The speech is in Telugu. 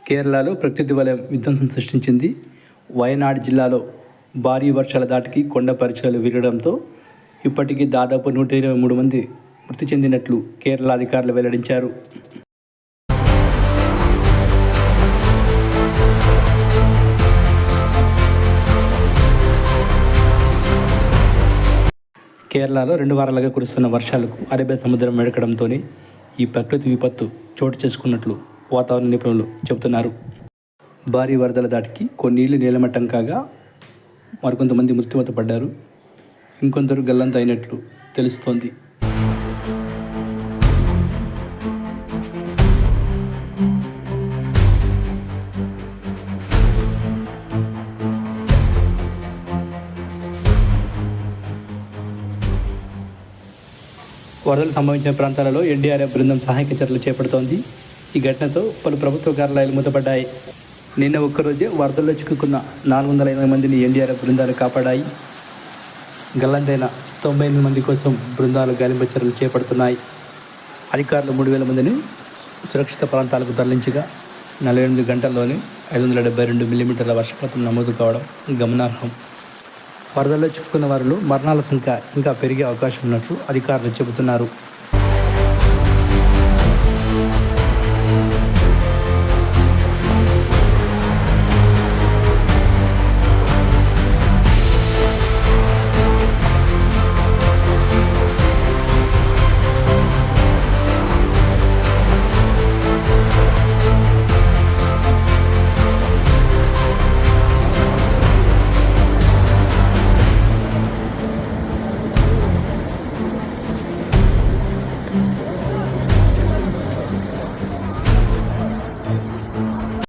కేరళలో ప్రకృతి వలయం విధ్వంసం సృష్టించింది. వయనాడ్ జిల్లాలో భారీ వర్షాల ధాటికి కొండ పరిచయాలు విరగడంతో ఇప్పటికీ దాదాపు 123 మంది మృతి చెందినట్లు కేరళ అధికారులు వెల్లడించారు. కేరళలో 2 వారాలుగా కురుస్తున్న వర్షాలకు అరేబియా సముద్రం వెడకడంతోనే ఈ ప్రకృతి విపత్తు చోటు చేసుకున్నట్లు వాతావరణ నిపుణులు చెబుతున్నారు. భారీ వరదల దాటికి కొన్ని ఇళ్లు నీలమట్టం కాగా మరికొంతమంది మృత్యువాత పడ్డారు. ఇంకొందరు గల్లంత అయినట్లు తెలుస్తోంది. వరదలు సంభవించిన ప్రాంతాలలో ఎన్డీఆర్ఎఫ్ బృందం సహాయక చర్యలు చేపడుతోంది. ఈ ఘటనతో పలు ప్రభుత్వ కార్యాలయాలు మూతపడ్డాయి. నిన్న ఒక్కరోజే వరదల్లో చిక్కుకున్న 480 మందిని ఎన్డీఆర్ఎఫ్ బృందాలు కాపాడాయి. గల్లంతైన 98 మంది కోసం బృందాలు గాలింపు చర్యలు చేపడుతున్నాయి. అధికారులు 3000 మందిని సురక్షిత ప్రాంతాలకు తరలించగా 48 గంటల్లోనే 572 మిల్లీమీటర్ల వర్షపాతం నమోదు కావడం గమనార్హం. వరదల్లో చిక్కుకున్న వారిలో మరణాల సంఖ్య ఇంకా పెరిగే అవకాశం ఉన్నట్లు అధికారులు చెబుతున్నారు.